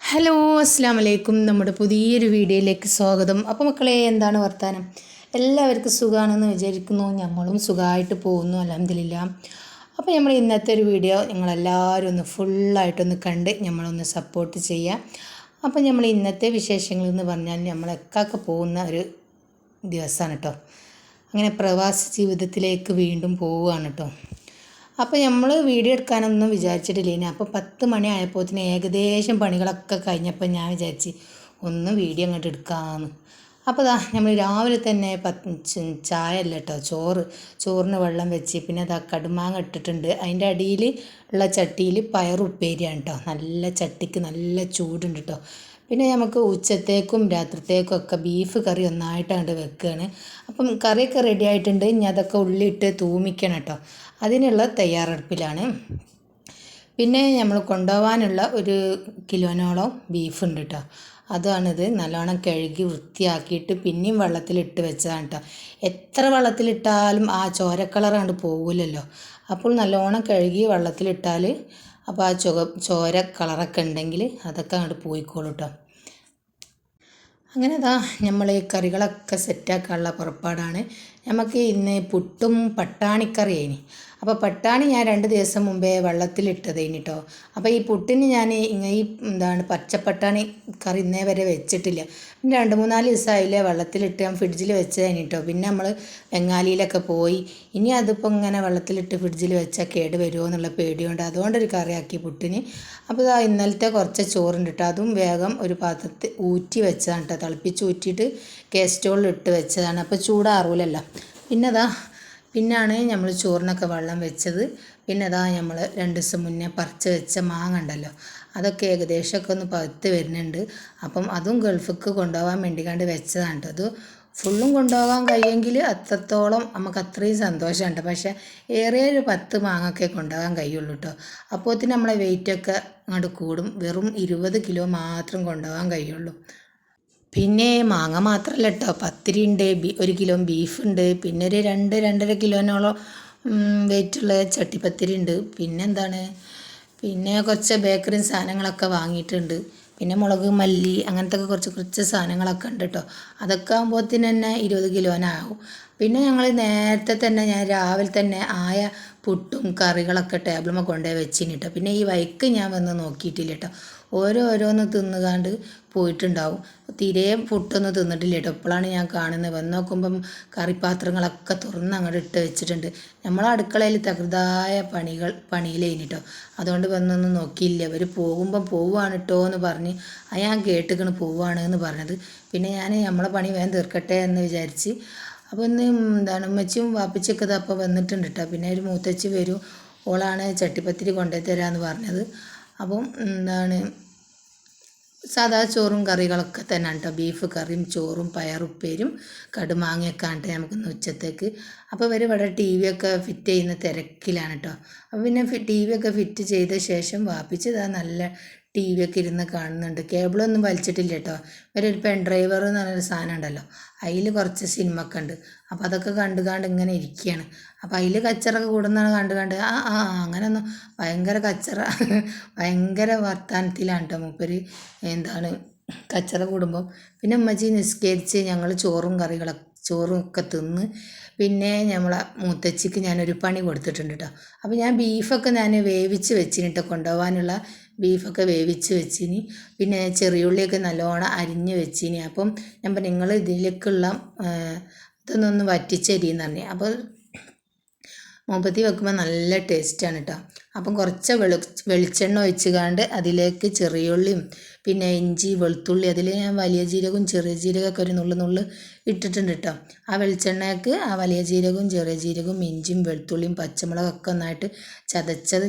Hello അസ്സാം വലൈക്കും. നമ്മുടെ പുതിയൊരു വീഡിയോയിലേക്ക് സ്വാഗതം. അപ്പോൾ മക്കളെ, എന്താണ് വർത്താനം? എല്ലാവർക്കും സുഖമാണെന്ന് വിചാരിക്കുന്നു. നമ്മളും സുഖമായിട്ട് പോകുന്നു, അൽഹംദുലില്ലാ. അപ്പോൾ നമ്മൾ ഇന്നത്തെ ഒരു വീഡിയോ നിങ്ങളെല്ലാവരും ഒന്ന് ഫുള്ളായിട്ടൊന്ന് കണ്ട് നമ്മളൊന്ന് സപ്പോർട്ട് ചെയ്യുക. അപ്പോൾ നമ്മൾ ഇന്നത്തെ വിശേഷങ്ങൾ എന്ന് പറഞ്ഞാൽ നമ്മളൊക്കെ പോകുന്ന ഒരു ദിവസമാണ് കേട്ടോ. അങ്ങനെ പ്രവാസി ജീവിതത്തിലേക്ക് വീണ്ടും പോവുകയാണ് കേട്ടോ. അപ്പോൾ നമ്മൾ വീഡിയോ എടുക്കാനൊന്നും വിചാരിച്ചിട്ടില്ല. അപ്പോൾ 10 മണി ആയപ്പോഴത്തേന് ഏകദേശം പണികളൊക്കെ കഴിഞ്ഞപ്പോൾ ഞാൻ വിചാരിച്ച് ഒന്ന് വീഡിയോ അങ്ങോട്ട് എടുക്കാമെന്ന്. അപ്പോൾ നമ്മൾ രാവിലെ തന്നെ ചായ അല്ല കേട്ടോ, ചോറിന് വെള്ളം വെച്ച് പിന്നെ കടുമാങ്ങ ഇട്ടിട്ടുണ്ട്. അതിൻ്റെ അടിയിൽ ഉള്ള ചട്ടിയിൽ പയറുപ്പേരിയാണ് കേട്ടോ. നല്ല ചട്ടിക്ക് നല്ല ചൂടുണ്ട് കേട്ടോ. പിന്നെ നമുക്ക് ഉച്ചത്തേക്കും രാത്രിത്തേക്കും ഒക്കെ ബീഫ് കറി ഒന്നായിട്ട് അങ്ങോട്ട് വെക്കുകയാണ്. അപ്പം കറിയൊക്കെ റെഡി ആയിട്ടുണ്ട്. ഇനി അതൊക്കെ ഉള്ളിയിട്ട് തൂമിക്കണം കേട്ടോ. അതിനുള്ള തയ്യാറെടുപ്പിലാണ്. പിന്നെ നമ്മൾ കൊണ്ടുപോകാനുള്ള 1 കിലോനോളം ബീഫുണ്ട് കേട്ടോ. അതാണിത്. നല്ലോണം കഴുകി വൃത്തിയാക്കിയിട്ട് പിന്നെയും വെള്ളത്തിലിട്ട് വെച്ചതാണ് കേട്ടോ. എത്ര വെള്ളത്തിലിട്ടാലും ആ ചോര കളർ അങ്ങോട്ട് പോകില്ലല്ലോ. അപ്പോൾ നല്ലോണം കഴുകി വെള്ളത്തിലിട്ടാൽ അപ്പോൾ ആ ചോര കളറൊക്കെ ഉണ്ടെങ്കിൽ അതൊക്കെ അങ്ങോട്ട് പോയിക്കോളൂ കേട്ടോ. അങ്ങനെ നമ്മൾ ഈ കറികളൊക്കെ സെറ്റാക്കാനുള്ള പുറപ്പാടാണ്. നമുക്ക് ഇന്ന് പുട്ടും പട്ടാണിക്കറിയേനി. അപ്പോൾ പട്ടാണി ഞാൻ 2 ദിവസം മുമ്പേ വെള്ളത്തിലിട്ടതേനി കേട്ടോ. അപ്പോൾ ഈ പുട്ടിന് ഞാൻ ഈ പച്ചപ്പട്ടാണി കറി ഇന്നേ വരെ വെച്ചിട്ടില്ല. പിന്നെ 2-3 ദിവസമായില്ലേ വെള്ളത്തിലിട്ട് ഞാൻ ഫ്രിഡ്ജിൽ വെച്ചതേനി കേട്ടോ. പിന്നെ നമ്മൾ ബംഗാളിയിലൊക്കെ പോയി. ഇനി അതിപ്പോൾ ഇങ്ങനെ വെള്ളത്തിലിട്ട് ഫ്രിഡ്ജിൽ വെച്ചാൽ കേട് വരുമോ എന്നുള്ള പേടിയുണ്ട്. അതുകൊണ്ടൊരു കറിയാക്കി പുട്ടിന്. അപ്പോൾ ഇന്നലത്തെ കുറച്ച് ചോറുണ്ട് കേട്ടോ. അതും വേഗം ഒരു പാത്രത്തിൽ ഊറ്റി വെച്ചതാണ് കേട്ടോ. തിളപ്പിച്ച് ഊറ്റിയിട്ട് കേസ്റ്റോളിൽ ഇട്ട് വെച്ചതാണ്. അപ്പോൾ ചൂടാറൂലല്ലോ. പിന്നാണ് നമ്മൾ ചോറിനൊക്കെ വെള്ളം വെച്ചത്. പിന്നെ നമ്മൾ 2 ദിവസം മുന്നേ പറിച്ച് വെച്ച മാങ്ങ ഉണ്ടല്ലോ, അതൊക്കെ ഏകദേശമൊക്കെ ഒന്ന് പഴുത്ത് വരുന്നുണ്ട്. അപ്പം അതും ഗൾഫിക്ക് കൊണ്ടുപോകാൻ വേണ്ടിക്കാണ്ട് വെച്ചതാണ് കേട്ടോ. അത് ഫുള്ളും കൊണ്ടുപോകാൻ കഴിയുമെങ്കിൽ അത്രത്തോളം നമുക്ക് അത്രയും സന്തോഷമുണ്ട്. പക്ഷേ ഏറിയ ഒരു 10 മാങ്ങയൊക്കെ കൊണ്ടുപോകാൻ കഴിയുള്ളൂ കേട്ടോ. അപ്പോഴത്തേന് നമ്മളെ വെയിറ്റൊക്കെ അങ്ങോട്ട് കൂടും. വെറും 20 കിലോ മാത്രം കൊണ്ടുപോകാൻ കഴിയുള്ളൂ. പിന്നെ മാങ്ങ മാത്രമല്ല കേട്ടോ, പത്തിരി ഉണ്ട്, 1 കിലോ ബീഫുണ്ട്, പിന്നെ ഒരു 2-2.5 കിലോനോളം വെയിറ്റുള്ള ചട്ടിപ്പത്തിരി ഉണ്ട്. പിന്നെ കുറച്ച് ബേക്കറി സാധനങ്ങളൊക്കെ വാങ്ങിയിട്ടുണ്ട്. പിന്നെ മുളക്, മല്ലി അങ്ങനത്തെ കുറച്ച് സാധനങ്ങളൊക്കെ ഉണ്ട് കേട്ടോ. അതൊക്കെ ആകുമ്പോഴത്തേന് തന്നെ 20 കിലോനാവും. പിന്നെ ഞങ്ങൾ ഞാൻ രാവിലെ തന്നെ ആയ പുട്ടും കറികളൊക്കെ ടേബിളുമ്മ കൊണ്ടുപോയി വെച്ചിന് കേട്ടോ. പിന്നെ ഈ വൈക്ക് ഞാൻ വന്ന് നോക്കിയിട്ടില്ല കേട്ടോ. ഓരോന്ന് തിന്നുകാണ്ട് പോയിട്ടുണ്ടാവും. തീരെ പുട്ടൊന്നും തിന്നിട്ടില്ല കേട്ടോ. ഇപ്പോഴാണ് ഞാൻ കാണുന്നത്. വന്ന് നോക്കുമ്പം കറിപ്പാത്രങ്ങളൊക്കെ തുറന്ന് അങ്ങോട്ട് ഇട്ട് വെച്ചിട്ടുണ്ട്. നമ്മളെ അടുക്കളയിൽ തകൃതായ പണിയിലേനി കേട്ടോ. അതുകൊണ്ട് വന്നൊന്നും നോക്കിയില്ല. അവർ പോവുകയാണ് കേട്ടോ എന്ന് പറഞ്ഞ് ഞാൻ കേട്ടിക്കണ് പോവുകയാണ് എന്ന് പറഞ്ഞത്. പിന്നെ ഞാൻ നമ്മളെ പണി വേഗം തീർക്കട്ടെ എന്ന് വിചാരിച്ച് അപ്പോൾ ഇന്ന് ഉമ്മച്ചിയും വാപ്പിച്ചൊക്കെ അപ്പോൾ വന്നിട്ടുണ്ട് കേട്ടോ. പിന്നെ ഒരു മൂത്തച്ചി വരും, ഓളാണ് ചട്ടിപ്പത്തിരി കൊണ്ടുപോയി തരാമെന്ന് പറഞ്ഞത്. അപ്പം സാധാ ചോറും കറികളൊക്കെ തന്നെ കേട്ടോ. ബീഫ് കറിയും ചോറും പയറുപ്പേരും കടുമാങ്ങയൊക്കെ ആണ് നമുക്കിന്ന് ഉച്ചത്തേക്ക്. അപ്പോൾ ഇവർ ഇവിടെ TV ഒക്കെ ഫിറ്റ് ചെയ്യുന്ന തിരക്കിലാണ് കേട്ടോ. അപ്പോൾ പിന്നെ TV ഒക്കെ ഫിറ്റ് ചെയ്ത ശേഷം വാപ്പിച്ചതാ നല്ല TV ഒക്കെ ഇരുന്ന് കാണുന്നുണ്ട്. കേബിളൊന്നും വലിച്ചിട്ടില്ല കേട്ടോ. ഇവരൊരു പെൻ ഡ്രൈവർ എന്ന് പറഞ്ഞൊരു സാധനം ഉണ്ടല്ലോ, അതിൽ കുറച്ച് സിനിമ ഒക്കെ ഉണ്ട്. അപ്പോൾ അതൊക്കെ കണ്ട് ഇങ്ങനെ ഇരിക്കുകയാണ്. അപ്പോൾ അതിൽ കച്ചറൊക്കെ കൂടുന്നതാണ് കണ്ട് അങ്ങനെയൊന്നും ഭയങ്കര കച്ചറ ഭയങ്കര വർത്താനത്തിലാണ് കേട്ടോ മൂപ്പര്. കച്ചറ കൂടുമ്പോൾ പിന്നെ ഉമ്മച്ചി നിസ്കരിച്ച് ഞങ്ങൾ ചോറും ഒക്കെ തിന്ന്. പിന്നെ നമ്മളെ മൂത്തച്ചിക്ക് ഞാനൊരു പണി കൊടുത്തിട്ടുണ്ട് കേട്ടോ. അപ്പോൾ ഞാൻ ബീഫൊക്കെ വേവിച്ച് വെച്ചിന് കേട്ടോ. കൊണ്ടുപോകാനുള്ള ബീഫൊക്കെ വേവിച്ച് വെച്ചിന്. പിന്നെ ചെറിയുള്ളിയൊക്കെ നല്ലോണം അരിഞ്ഞ് വെച്ചിന്. അപ്പം ഞാൻ പറഞ്ഞു നിങ്ങൾ ഇതിലേക്കുള്ള ഇതൊന്നൊന്ന് വറ്റിച്ചരിയെന്ന് പറഞ്ഞു. അപ്പോൾ മൂപ്പത്തി വെക്കുമ്പോൾ നല്ല ടേസ്റ്റാണ് കേട്ടോ. അപ്പം കുറച്ച് വെളിച്ചെണ്ണ ഒഴിച്ചുകൊണ്ട് അതിലേക്ക് ചെറിയുള്ളിയും പിന്നെ ഇഞ്ചി, വെളുത്തുള്ളി, അതിൽ ഞാൻ വലിയ ജീരകവും ചെറിയ ജീരകമൊക്കെ ഒരു നുള്ളു ഇട്ടിട്ടുണ്ട് കേട്ടോ. ആ വെളിച്ചെണ്ണയ്ക്ക് ആ വലിയ ജീരകവും ചെറിയ ജീരകവും ഇഞ്ചിയും വെളുത്തുള്ളിയും പച്ചമുളകൊക്കെ ഒന്നായിട്ട് ചതച്ചത്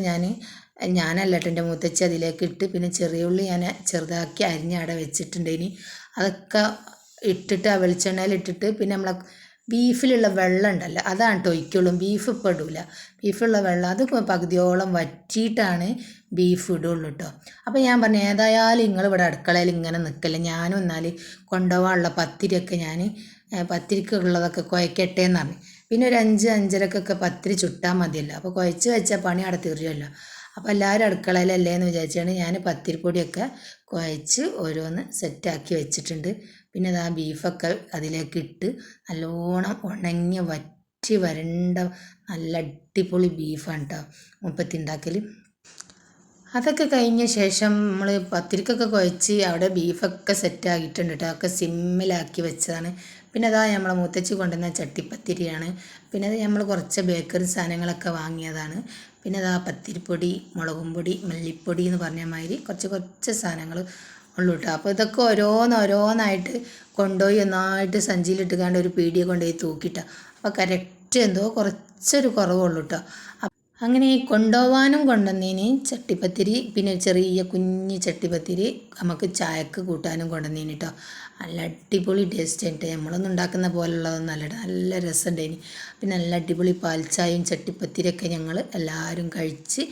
ഞാനല്ല കേട്ടോ, എൻ്റെ മുത്തച്ഛി അതിലേക്ക് ഇട്ട് പിന്നെ ചെറിയ ഉള്ളി ഞാൻ ചെറുതാക്കി അരിഞ്ഞവിടെ വെച്ചിട്ടുണ്ട്. ഇനി അതൊക്കെ ഇട്ടിട്ട് ആ വെളിച്ചെണ്ണയിൽ ഇട്ടിട്ട് പിന്നെ നമ്മളെ ബീഫിലുള്ള വെള്ളം ഉണ്ടല്ലോ അതാണ് കേട്ടോ ഒഴിക്കുള്ളൂ. ബീഫ് ഇപ്പോൾ ഇടില്ല. ബീഫുള്ള വെള്ളം അത് പകുതിയോളം വറ്റിയിട്ടാണ് ബീഫ് ഇടുള്ളൂ കേട്ടോ. അപ്പോൾ ഞാൻ പറഞ്ഞു ഏതായാലും നിങ്ങളിവിടെ അടുക്കളയിൽ ഇങ്ങനെ നിൽക്കല്ലേ, ഞാനും എന്നാൽ കൊണ്ടുപോകാനുള്ള പത്തിരിയൊക്കെ പത്തിരിക്കുള്ളതൊക്കെ കുഴക്കട്ടെ എന്ന് പറഞ്ഞു. പിന്നെ ഒരു 5-5:30 പത്തിരി ചുട്ടാൽ മതിയല്ലോ. അപ്പോൾ കുഴച്ച് വെച്ചാൽ പണി അവിടെ തീരുമല്ലോ. അപ്പോൾ എല്ലാവരും അടുക്കളയിലല്ലേ എന്ന് വിചാരിച്ചാണ് ഞാൻ പത്തിരിപ്പൊടിയൊക്കെ കുഴച്ച് ഓരോന്ന് സെറ്റാക്കി വെച്ചിട്ടുണ്ട്. പിന്നെ അത് ആ ബീഫൊക്കെ അതിലേക്ക് ഇട്ട് നല്ലോണം ഉണങ്ങി വറ്റി വരണ്ട നല്ല അടിപൊളി ബീഫാണ് കേട്ടോ മുപ്പത്തി ഉണ്ടാക്കൽ. അതൊക്കെ കഴിഞ്ഞ ശേഷം നമ്മൾ പത്തിരിക്കൊക്കെ കുഴച്ച് അവിടെ ബീഫൊക്കെ സെറ്റാക്കിയിട്ടുണ്ട് കേട്ടോ. അതൊക്കെ സിമ്മിലാക്കി വെച്ചതാണ്. പിന്നെ അതാ നമ്മളെ മുത്തച്ഛി കൊണ്ടുവന്ന ചട്ടിപ്പത്തിരിയാണ്. പിന്നെ അത് നമ്മൾ കുറച്ച് ബേക്കറി സാധനങ്ങളൊക്കെ വാങ്ങിയതാണ്. പിന്നെ അതാ പത്തിരിപ്പൊടി, മുളകും പൊടി, മല്ലിപ്പൊടി എന്ന് പറഞ്ഞ മാതിരി കുറച്ച് സാധനങ്ങൾ ഉള്ളൂ കേട്ടോ. അപ്പോൾ ഇതൊക്കെ ഓരോന്നായിട്ട് കൊണ്ടുപോയി ഒന്നായിട്ട് സഞ്ചിയിലിട്ടുകാണ്ട് ഒരു പീടിയെ കൊണ്ടുപോയി തൂക്കിയിട്ട. അപ്പോൾ കറക്റ്റ് എന്തോ കുറച്ചൊരു കുറവുള്ളൂ കേട്ടോ. അങ്ങനെ കൊണ്ടുപോകാനും കൊണ്ടുവന്നതിന് ചട്ടിപ്പത്തിരി, പിന്നെ ചെറിയ കുഞ്ഞ് ചട്ടിപ്പത്തിരി നമുക്ക് ചായക്ക് കൂട്ടാനും കൊണ്ടുവന്നതിന് കേട്ടോ. നല്ല അടിപൊളി ടേസ്റ്റ് ആയിട്ട് നമ്മളൊന്നും ഉണ്ടാക്കുന്ന പോലുള്ളതൊന്നും അല്ല, നല്ല രസമുണ്ടായിന്. പിന്നെ നല്ല അടിപൊളി പാൽച്ചായയും ചട്ടിപ്പത്തിരിയൊക്കെ ഞങ്ങൾ എല്ലാവരും കഴിച്ച്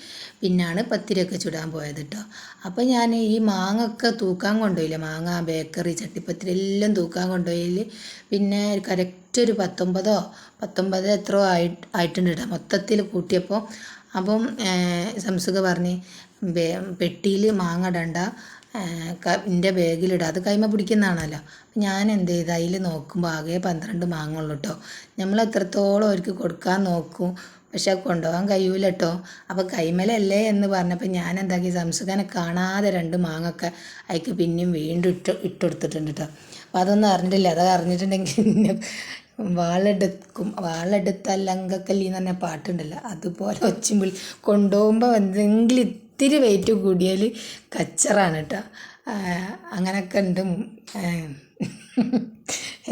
പിന്നാണ് പത്തിരിയൊക്കെ ചുടാൻ പോയത് കേട്ടോ. അപ്പോൾ ഞാൻ ഈ മാങ്ങൊക്കെ തൂക്കാൻ കൊണ്ടുപോയില്ല, മാങ്ങ, ബേക്കറി, ചട്ടിപ്പത്തിരി എല്ലാം തൂക്കാൻ കൊണ്ടുപോയിൽ പിന്നെ കറക്റ്റ് ഒരു 19 എത്രയോ ആയിട്ടുണ്ട് കേട്ടോ മൊത്തത്തിൽ കൂട്ടിയപ്പോൾ. അപ്പം സംസുഖ പറഞ്ഞ് പെട്ടിയിൽ മാങ്ങ ഇടണ്ട, എൻ്റെ ബാഗിലിടുക, അത് കൈമ പിടിക്കുന്നതാണല്ലോ. ഞാൻ എന്ത് ചെയ്ത് അതിൽ നോക്കുമ്പോൾ ആകെ 12 മാങ്ങ ഉള്ളൂ കേട്ടോ. നമ്മൾ എത്രത്തോളം അവർക്ക് കൊടുക്കാൻ നോക്കും, പക്ഷെ കൊണ്ടുപോകാൻ കഴിയൂല കേട്ടോ. അപ്പോൾ കൈമലല്ലേ എന്ന് പറഞ്ഞപ്പോൾ ഞാൻ എന്താക്കി, സംസുഖനെ കാണാതെ 2 മാങ്ങൊക്കെ അതിക്ക് പിന്നെയും വീണ്ടും ഇട്ടുകൊടുത്തിട്ടുണ്ട് കേട്ടോ. അപ്പോൾ അതൊന്നും അറിഞ്ഞിട്ടില്ല, അത് അറിഞ്ഞിട്ടുണ്ടെങ്കിൽ വാളെടുത്തല്ലങ്കക്കല്ലി എന്ന് പറഞ്ഞ പാട്ടുണ്ടല്ലോ, അതുപോലെ ഒച്ചുമ്പിളി കൊണ്ടുപോകുമ്പോൾ എന്തെങ്കിലും ഇത്തിരി വെയിറ്റ് കൂടിയാൽ കച്ചറാണ് കേട്ടോ. അങ്ങനെയൊക്കെ ഉണ്ട്.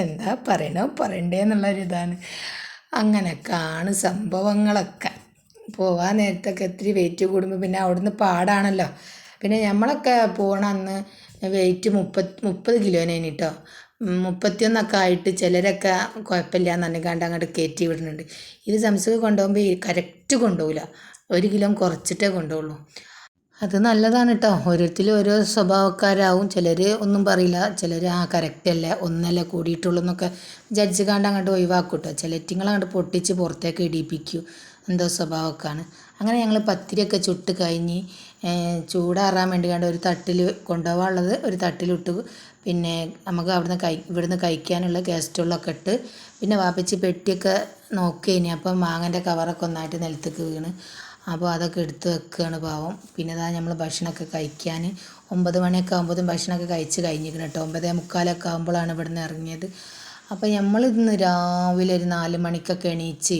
എന്താ പറയണ്ടേ എന്നുള്ളൊരിതാണ്. അങ്ങനെയൊക്കെയാണ് സംഭവങ്ങളൊക്കെ. പോകാൻ നേരത്തൊക്കെ ഇത്തിരി വെയിറ്റ് കൂടുമ്പോൾ പിന്നെ അവിടുന്ന് പാടാണല്ലോ. പിന്നെ നമ്മളൊക്കെ പോകണ അന്ന് വെയിറ്റ് 30 കിലോനേന് കേട്ടോ. 31 ആയിട്ട് ചിലരൊക്കെ കുഴപ്പമില്ല എന്ന് കണ്ട് അങ്ങോട്ട് കയറ്റി വിടുന്നുണ്ട്. ഇത് സംസുഖ കൊണ്ടുപോകുമ്പോൾ കറക്റ്റ് കൊണ്ടുപോകില്ല, 1 കിലോ കുറച്ചിട്ടേ കൊണ്ടുപോകുള്ളൂ. അത് നല്ലതാണ് കേട്ടോ. ഓരോരുത്തരും ഓരോ സ്വഭാവക്കാരാവും. ചിലർ ഒന്നും പറയില്ല, ചിലർ കറക്റ്റല്ല, ഒന്നല്ല കൂടിയിട്ടുള്ളൂ എന്നൊക്കെ ജഡ്ജ് കണ്ട് അങ്ങോട്ട് ഒഴിവാക്കും കേട്ടോ. ചിലറ്റിങ്ങളങ്ങോട്ട് പൊട്ടിച്ച് പുറത്തേക്ക് ഇടിപ്പിക്കും, എന്തോ സ്വഭാവമൊക്കെയാണ്. അങ്ങനെ ഞങ്ങൾ പത്തിരിയൊക്കെ ചുട്ട് കഴിഞ്ഞ് ചൂടാറാൻ വേണ്ടി കണ്ട് ഒരു തട്ടിൽ കൊണ്ടുപോകാനുള്ളത് ഒരു തട്ടിലിട്ടു. പിന്നെ നമുക്ക് ഇവിടുന്ന് കഴിക്കാനുള്ള ഗസ്റ്റുകളൊക്കെ ഇട്ട് പിന്നെ വാപ്പച്ചി പെട്ടിയൊക്കെ നോക്കിയിനി. അപ്പം മാങ്ങൻ്റെ കവറൊക്കെ ഒന്നായിട്ട് നിലത്തേക്ക് വീണ്. അപ്പോൾ അതൊക്കെ എടുത്ത് വെക്കുകയാണ് പാവം. പിന്നെ അതാ നമ്മൾ ഭക്ഷണമൊക്കെ കഴിക്കാൻ 9 മണിയൊക്കെ ആകുമ്പോഴത്തേക്കും ഭക്ഷണമൊക്കെ കഴിച്ച് കഴിഞ്ഞിരിക്കണം കേട്ടോ. 9:45 ആകുമ്പോഴാണ് ഇവിടുന്ന് ഇറങ്ങിയത്. അപ്പോൾ നമ്മൾ ഇന്ന് രാവിലെ ഒരു 4 മണിക്കൊക്കെ എണീച്ച്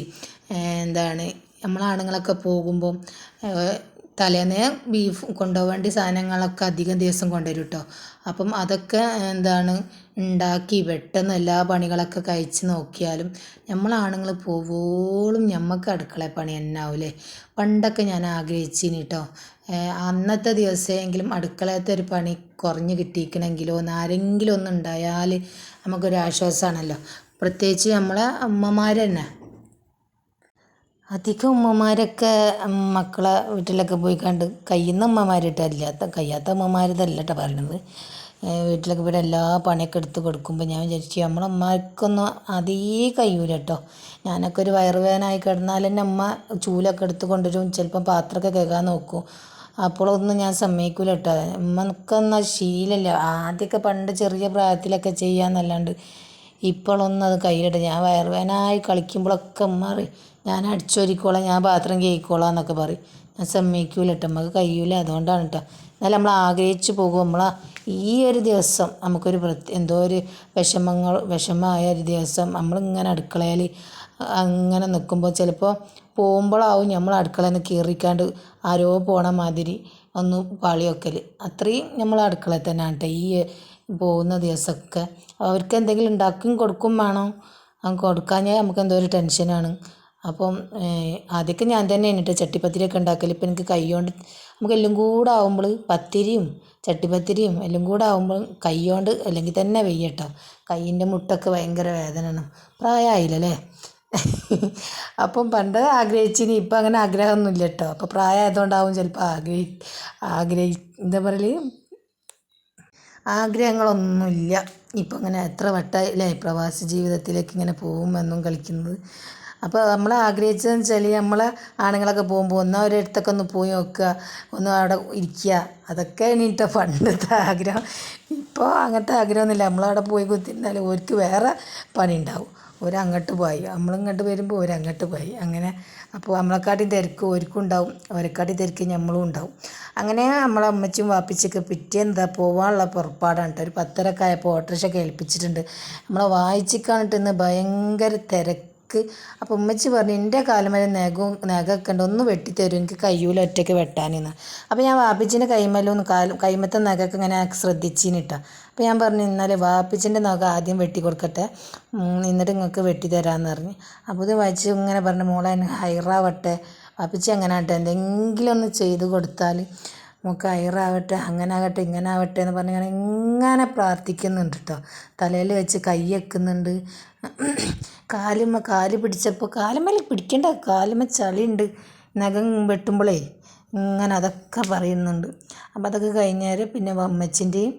നമ്മളാണുങ്ങളൊക്കെ പോകുമ്പം തലേന്നേ ബീഫ് കൊണ്ടുപോകേണ്ട സാധനങ്ങളൊക്കെ അധികം ദിവസം കൊണ്ടുവരും കേട്ടോ. അപ്പം അതൊക്കെ ഉണ്ടാക്കി പെട്ടെന്ന് എല്ലാ പണികളൊക്കെ കഴിച്ച് നോക്കിയാലും നമ്മളാണുങ്ങൾ പോവോളും നമുക്ക് അടുക്കള പണി തന്നെ ആവില്ലേ. പണ്ടൊക്കെ ഞാൻ ആഗ്രഹിച്ചിന് കേട്ടോ, അന്നത്തെ ദിവസമെങ്കിലും അടുക്കളയത്തെ ഒരു പണി കുറഞ്ഞ് കിട്ടിയിരിക്കണമെങ്കിലോ ആരെങ്കിലും ഒന്നും ഉണ്ടായാൽ നമുക്കൊരാശ്വാസമാണല്ലോ. പ്രത്യേകിച്ച് നമ്മളെ അമ്മമാർ തന്നെ. അധികം ഉമ്മമാരൊക്കെ മക്കളെ വീട്ടിലൊക്കെ പോയി കണ്ട് കഴിയുന്ന കഴിയാത്ത അമ്മമാരിതല്ല കേട്ടോ പറയണത്. വീട്ടിലൊക്കെ പോയി എല്ലാ പണിയൊക്കെ എടുത്ത് കൊടുക്കുമ്പോൾ ഞാൻ വിചാരിച്ചു നമ്മളെ അമ്മമാർക്കൊന്നും അതേ കഴിയൂല കേട്ടോ. ഞാനൊക്കെ ഒരു വയറുവേദനയായി കിടന്നാൽ തന്നെ അമ്മ ചൂലൊക്കെ എടുത്ത് കൊണ്ടുവരും, ചിലപ്പം പാത്രമൊക്കെ കഴുകാൻ നോക്കും. അപ്പോഴൊന്നും ഞാൻ സമ്മതിക്കൂല കേട്ടോ. നമുക്കൊന്നും ശീലമില്ല. ആദ്യമൊക്കെ പണ്ട് ചെറിയ പ്രായത്തിലൊക്കെ ചെയ്യാന്നല്ലാണ്ട് ഇപ്പോഴൊന്നും അത് കയ്യിലിട്ട് ഞാൻ വയറുവേദനയായി കളിക്കുമ്പോഴൊക്കെ അമ്മ പറയും ഞാൻ അടിച്ചൊരിക്കോളാം, ഞാൻ പാത്രം കേൾക്കോളാം എന്നൊക്കെ പറയും. ഞാൻ സമ്മതിക്കൂല കേട്ടോ, നമുക്ക് കഴിയൂല. അതുകൊണ്ടാണ് കേട്ടോ. എന്നാലും നമ്മൾ ആഗ്രഹിച്ചു പോകും. ഈ ഒരു ദിവസം നമുക്കൊരു എന്തോ ഒരു വിഷമമായ ഒരു ദിവസം നമ്മളിങ്ങനെ അടുക്കളയിൽ അങ്ങനെ നിൽക്കുമ്പോൾ ചിലപ്പോൾ പോകുമ്പോഴാവും നമ്മൾ അടുക്കളയിൽ നിന്ന് കീറിക്കാണ്ട് ആരോ പോണ മാതിരി ഒന്ന് പാളി വെക്കൽ. അത്രയും നമ്മൾ അടുക്കളയിൽ തന്നെയാണ് കേട്ടോ ഈ പോകുന്ന ദിവസമൊക്കെ. അവർക്ക് എന്തെങ്കിലും ഉണ്ടാക്കും കൊടുക്കും വേണം, കൊടുക്കാഞ്ഞാൽ നമുക്ക് എന്തോ ഒരു ടെൻഷനാണ്. അപ്പം ആദ്യമൊക്കെ ഞാൻ തന്നെയാണ് കേട്ടോ ചട്ടിപ്പത്തിരിയൊക്കെ ഉണ്ടാക്കൽ. ഇപ്പം എനിക്ക് കൈ കൊണ്ട് നമുക്ക് എല്ലാം കൂടെ ആകുമ്പോൾ പത്തിരിയും ചട്ടിപ്പത്തിരിയും എല്ലാം കൂടെ ആകുമ്പോൾ കൈ കൊണ്ട് അല്ലെങ്കിൽ തന്നെ വയ്യ കേട്ടോ. കൈയിൻ്റെ മുട്ടൊക്കെ ഭയങ്കര വേദനയാണ്, പ്രായമായില്ലല്ലേ. അപ്പം പണ്ട് ആഗ്രഹിച്ചിനി, ഇപ്പം അങ്ങനെ ആഗ്രഹമൊന്നുമില്ല കേട്ടോ. അപ്പോൾ പ്രായമായതുകൊണ്ടാവും ചിലപ്പോൾ എന്താ പറയൽ, ആഗ്രഹങ്ങളൊന്നുമില്ല. ഇപ്പം ഇങ്ങനെ എത്ര വട്ടമായില്ലേ പ്രവാസി ജീവിതത്തിലേക്ക് ഇങ്ങനെ പോകുമെന്നും കളിക്കുന്നത്. അപ്പോൾ നമ്മൾ ആഗ്രഹിച്ചതെന്ന് വെച്ചാൽ നമ്മൾ ആണുങ്ങളൊക്കെ പോകുമ്പോൾ ഒന്ന് അവരുടെ അടുത്തൊക്കെ ഒന്ന് പോയി നോക്കുക, ഒന്ന് അവിടെ ഇരിക്കുക, അതൊക്കെ എണീട്ടോ പണ്ടത്തെ ആഗ്രഹം. ഇപ്പോൾ അങ്ങനത്തെ ആഗ്രഹമൊന്നുമില്ല. നമ്മളവിടെ പോയി കുത്തിരുന്നാൽ ഓർക്ക് വേറെ പണി ഉണ്ടാവും. ഒരങ്ങോട്ട് പോയി, നമ്മളിങ്ങോട്ട് വരുമ്പോൾ ഒരങ്ങോട്ട് പോയി, അങ്ങനെ. അപ്പോൾ നമ്മളെക്കാട്ടി തിരക്ക് ഓർക്കും ഉണ്ടാവും, അവരെക്കാട്ടി തിരക്ക് നമ്മളും ഉണ്ടാവും. അങ്ങനെ നമ്മളെ അമ്മച്ചും വാപ്പിച്ചൊക്കെ പിറ്റേന്താ പോകാനുള്ള പുറപ്പാടാണ് കേട്ടോ. ഒരു 10:30 ആയപ്പോൾ ഓട്ടോറിക്ഷയൊക്കെ ഏൽപ്പിച്ചിട്ടുണ്ട്. നമ്മളെ വായിച്ചിക്കാണിട്ട് ഇന്ന് ഭയങ്കര തിരക്ക്. അപ്പോൾ ഉമ്മച്ചി പറഞ്ഞു എൻ്റെ കാലം വരെ നഖമൊക്കെ ഉണ്ട്, ഒന്ന് വെട്ടിത്തരും, എനിക്ക് കയ്യൂല ഒറ്റയ്ക്ക് വെട്ടാനെന്ന്. അപ്പോൾ ഞാൻ വാപ്പിച്ചിൻ്റെ കൈമേലൊന്ന് കൈമത്തെ നഖമൊക്കെ ഇങ്ങനെ ശ്രദ്ധിച്ചിട്ടാ. അപ്പോൾ ഞാൻ പറഞ്ഞു ഇന്നലെ വാപ്പിച്ചിൻ്റെ നഖം ആദ്യം വെട്ടി കൊടുക്കട്ടെ, എന്നിട്ട് നിങ്ങൾക്ക് വെട്ടി തരാമെന്ന് പറഞ്ഞു. അപ്പോൾ ഇത് വായിച്ച് ഇങ്ങനെ പറഞ്ഞു മോളെ ഹൈറാവട്ടെ, വാപ്പിച്ചി അങ്ങനെ ആട്ടെ, എന്തെങ്കിലും ഒന്ന് ചെയ്ത് കൊടുത്താൽ നമുക്ക് ഹൈറാവട്ടെ, അങ്ങനെ ആകട്ടെ ഇങ്ങനെ ആവട്ടെ എന്ന് പറഞ്ഞ് ഇങ്ങനെ പ്രാർത്ഥിക്കുന്നുണ്ട് കേട്ടോ. തലയിൽ വെച്ച് കൈ വെക്കുന്നുണ്ട്. കാല് പിടിച്ചപ്പോൾ കാലുമ്മേൽ പിടിക്കേണ്ട, കാലുമ്മ ചളിയുണ്ട് നഖം വെട്ടുമ്പോഴേ, ഇങ്ങനെ അതൊക്കെ പറയുന്നുണ്ട്. അപ്പോൾ അതൊക്കെ കഴിഞ്ഞാൽ പിന്നെ അമ്മച്ചിൻ്റെയും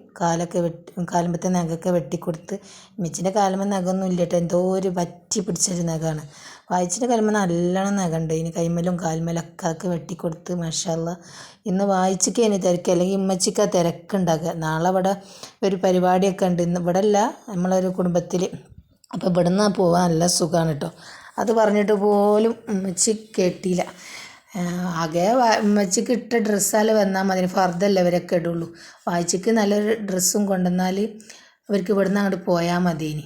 കാലുമ്പത്തെ നഖമൊക്കെ വെട്ടിക്കൊടുത്ത്. അമ്മച്ചിൻ്റെ കാലുമ്മ നഖമൊന്നും ഇല്ല കേട്ടോ, എന്തോ ഒരു പറ്റി പിടിച്ചൊരു നഖമാണ്. വായിച്ചിൻ്റെ കാലുമ്മ നല്ലോണം നഖമുണ്ട്, ഇനി കൈമലും കാൽമലൊക്കെ അതൊക്കെ വെട്ടിക്കൊടുത്ത്. മാഷാ അല്ലാ. ഇന്ന് വായിച്ചിക്ക് ഇനി തിരക്ക്, അല്ലെങ്കിൽ ഇമ്മച്ചിക്ക് ആ തിരക്കുണ്ടാകുക. നാളെ ഇവിടെ ഒരു പരിപാടിയൊക്കെ ഉണ്ട്, ഇന്ന് ഇവിടെ അല്ല, നമ്മളൊരു കുടുംബത്തിൽ. അപ്പോൾ ഇവിടുന്ന് പോകാൻ നല്ല സുഖമാണ് കേട്ടോ. അത് പറഞ്ഞിട്ട് പോലും ഉമ്മച്ചി കേട്ടില്ല. ആകെ ഉമ്മച്ചിക്ക് ഇട്ട ഡ്രസ്സാൽ വന്നാൽ മതി, ഫർദല്ലേ അവരൊക്കെ ഇടുള്ളൂ. വായിച്ചിക്ക് നല്ലൊരു ഡ്രസ്സും കൊണ്ടുവന്നാൽ അവർക്ക് ഇവിടുന്ന് അങ്ങോട്ട് പോയാൽ മതി. ഇനി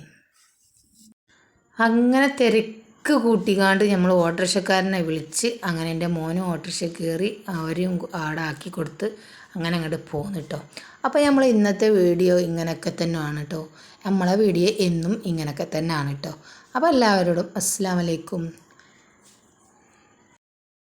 അങ്ങനെ തിരക്ക് കൂട്ടിക്കാണ്ട് നമ്മൾ ഓട്ടോറിക്ഷക്കാരനെ വിളിച്ച് അങ്ങനെ എൻ്റെ മോനും ഓട്ടോറിക്ഷ കയറി അവരെയും അവിടെ ആക്കി കൊടുത്ത് അങ്ങനെ അങ്ങോട്ട് പോകുന്നു കേട്ടോ. അപ്പോൾ നമ്മൾ ഇന്നത്തെ വീഡിയോ ഇങ്ങനെയൊക്കെ തന്നെയാണ് കേട്ടോ. നമ്മളെ വീഡിയോ എന്നും ഇങ്ങനെയൊക്കെ തന്നെയാണ് കേട്ടോ. അപ്പോൾ എല്ലാവരോടും അസ്സലാമു അലൈക്കും.